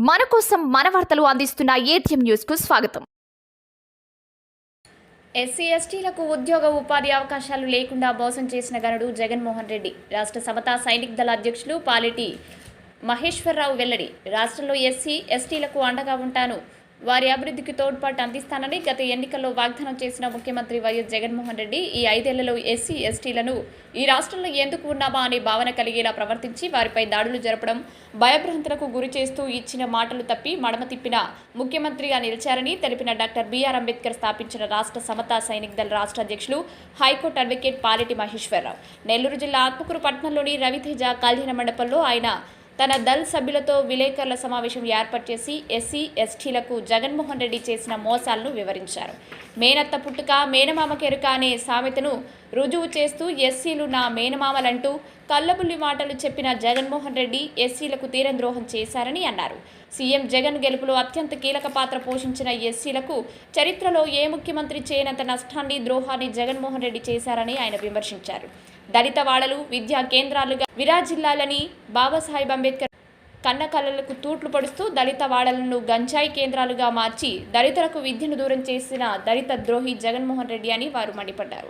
మన కోసం మన వార్తలు అందిస్తున్న ఏటీఎం న్యూస్ కు స్వాగతం. ఎస్సీ ఎస్టీలకు ఉద్యోగ ఉపాధి అవకాశాలు లేకుండా మోసం చేసిన గనుడు జగన్మోహన్ రెడ్డి. రాష్ట్ర సమతా సైనిక్ దళ అధ్యక్షులు పాలెటి మహేశ్వరరావు వెల్లడి. రాష్ట్రంలో ఎస్సీ ఎస్టీలకు అండగా ఉంటాను, వారి అభివృద్ధికి తోడ్పాటు అందిస్తానని గత ఎన్నికల్లో వాగ్దానం చేసిన ముఖ్యమంత్రి వైఎస్ జగన్మోహన్ రెడ్డి ఈ 5 ఏళ్లలో ఎస్సీ ఎస్టీలను ఈ రాష్ట్రంలో ఎందుకు ఉన్నామా అనే భావన కలిగేలా ప్రవర్తించి వారిపై దాడులు జరపడం, భయభ్రాంతులకు గురి చేస్తూ ఇచ్చిన మాటలు తప్పి మడమ తిప్పిన ముఖ్యమంత్రిగా నిలిచారని తెలిపిన డాక్టర్ బిఆర్ అంబేద్కర్ స్థాపించిన రాష్ట్ర సమతా సైనిక్ దళ రాష్ట్ర అధ్యక్షులు హైకోర్టు అడ్వకేట్ పాలెటి మహేశ్వరరావు. నెల్లూరు జిల్లా ఆత్మకూరు పట్టణంలోని రవితేజ కళ్యాణ మండపంలో ఆయన తన దళ్ సభ్యులతో విలేకరుల సమావేశం ఏర్పాటు చేసి ఎస్సీ ఎస్టీలకు జగన్మోహన్ రెడ్డి చేసిన మోసాలను వివరించారు. మేనత్త పుట్టుక మేనమామకెరుక అనే సామెతను రుజువు చేస్తూ ఎస్సీలు నా మేనమామలంటూ కల్లబుల్లి మాటలు చెప్పిన జగన్మోహన్ రెడ్డి ఎస్సీలకు తీరద్రోహం చేశారని అన్నారు. సీఎం జగన్ గెలుపులో అత్యంత కీలక పాత్ర పోషించిన ఎస్సీలకు చరిత్రలో ఏ ముఖ్యమంత్రి చేయనంత నష్టాన్ని, ద్రోహాన్ని జగన్మోహన్ రెడ్డి చేశారని ఆయన విమర్శించారు. దళిత వాడలు విద్యా కేంద్రాలుగా విరాజిల్లాలని బాబాసాహెబ్ అంబేద్కర్ కన్న కళ్ళలకు తూట్లు పడుస్తూ దళిత వాడలను గంజాయి కేంద్రాలుగా మార్చి దళితులకు విద్యను దూరం చేసిన దళిత ద్రోహి జగన్మోహన్ రెడ్డి అని వారు మండిపడ్డారు.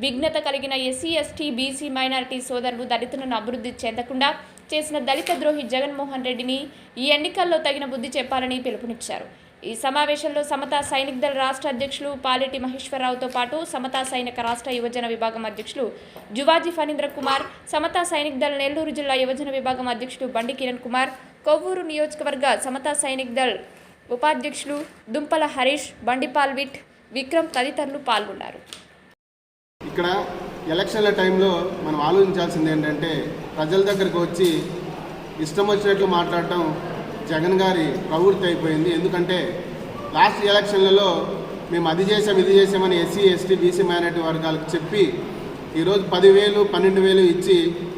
విఘ్నత కలిగిన ఎస్సీ ఎస్టీ బీసీ మైనారిటీ సోదరులు దళితులను అభివృద్ధి చెందకుండా చేసిన దళిత ద్రోహి జగన్మోహన్ రెడ్డిని ఈ ఎన్నికల్లో తగిన బుద్ధి చెప్పాలని పిలుపునిచ్చారు. ఈ సమావేశంలో సమతా సైనిక్ దళ రాష్ట్ర అధ్యక్షులు పాలెటి మహేశ్వరరావుతో పాటు సమతా సైనిక రాష్ట్ర యువజన విభాగం అధ్యక్షులు జువాజీ ఫణీంద్ర కుమార్, సమతా సైనిక్ దళ నెల్లూరు జిల్లా యువజన విభాగం అధ్యక్షులు బండి కిరణ్ కుమార్, కొవ్వూరు నియోజకవర్గ సమతా సైనిక్ దళ ఉపాధ్యక్షులు దుంపల హరీష్, బండిపాల్విట్, విక్రమ్ తదితరులు పాల్గొన్నారు. ఇక్కడ ఎలక్షన్ల టైంలో మనం ఆలోచించాల్సింది ఏంటంటే ప్రజల దగ్గరకు వచ్చి ఇష్టం వచ్చినట్లు మాట్లాడటం జగన్ గారి ప్రవృత్తి అయిపోయింది. ఎందుకంటే లాస్ట్ ఎలక్షన్లలో మేము అది చేసాం ఇది చేసామని ఎస్సీ ఎస్టీ బీసీ మైనారిటీ వర్గాలకు చెప్పి ఈరోజు 10,000 12,000 ఇచ్చి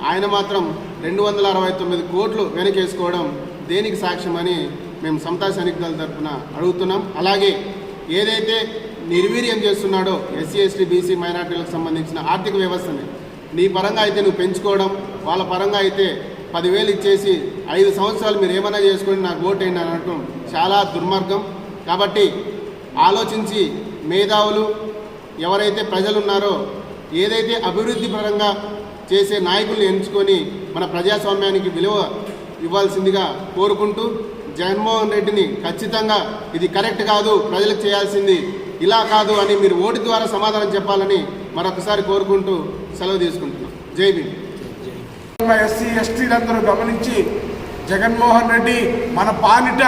ఆయన మాత్రం 269 కోట్లు వెనకేసుకోవడం దేనికి సాక్ష్యమని మేము సమతా సైనిక్ దళ తరఫున అడుగుతున్నాం. అలాగే ఏదైతే నిర్వీర్యం చేస్తున్నాడో ఎస్సీ ఎస్టీ బీసీ మైనారిటీలకు సంబంధించిన ఆర్థిక వ్యవస్థని నీ పరంగా అయితే నువ్వు పెంచుకోవడం, వాళ్ళ పరంగా అయితే 10,000 ఇచ్చేసి 5 సంవత్సరాలు మీరు ఏమైనా చేసుకొని నాకు ఓటేయండి అనటం చాలా దుర్మార్గం. కాబట్టి ఆలోచించి మేధావులు ఎవరైతే ప్రజలు ఉన్నారో ఏదైతే అభివృద్ధి పరంగా చేసే నాయకుల్ని ఎంచుకొని మన ప్రజాస్వామ్యానికి విలువ ఇవ్వాల్సిందిగా కోరుకుంటూ జగన్మోహన్ రెడ్డిని ఖచ్చితంగా ఇది కరెక్ట్ కాదు, ప్రజలకు చేయాల్సింది ఇలా కాదు అని మీరు ఓటు ద్వారా సమాధానం చెప్పాలని మరొకసారి కోరుకుంటూ సెలవు తీసుకుంటున్నాం. జై భీమ్. ఎస్సీ ఎస్టీలందరూ గమనించి జగన్మోహన్ రెడ్డి మన పాలిట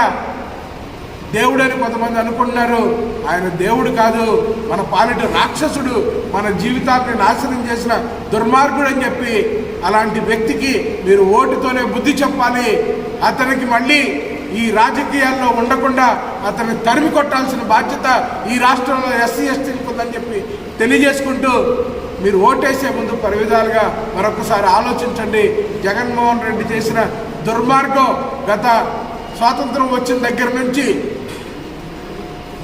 దేవుడని కొంతమంది అనుకుంటున్నారు. ఆయన దేవుడు కాదు, మన పాలిట రాక్షసుడు, మన జీవితాన్ని నాశనం చేసిన దుర్మార్గుడు అని చెప్పి అలాంటి వ్యక్తికి మీరు ఓటుతోనే బుద్ధి చెప్పాలి. అతనికి మళ్ళీ ఈ రాజకీయాల్లో ఉండకుండా అతన్ని తరిమి కొట్టాల్సిన బాధ్యత ఈ రాష్ట్రంలో ఎస్సీ ఎస్టీలకు ఉందని చెప్పి తెలియజేసుకుంటూ మీరు ఓటేసే ముందు పరివిధాలుగా మరొకసారి ఆలోచించండి. జగన్మోహన్ రెడ్డి చేసిన దుర్మార్గం గత స్వాతంత్రం వచ్చిన దగ్గర నుంచి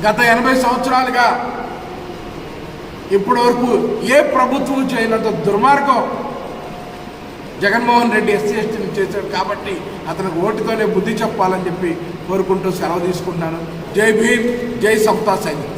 గత 80 సంవత్సరాలుగా ఇప్పటి వరకు ఏ ప్రభుత్వం చేయనంత దుర్మార్గం జగన్మోహన్ రెడ్డి ఎస్సీ ఎస్టీని చేశాడు. కాబట్టి అతనికి ఓటుతోనే బుద్ధి చెప్పాలని చెప్పి కోరుకుంటూ సెలవు తీసుకుంటున్నాను. జై భీమ్, జై సమతా సైనిక్.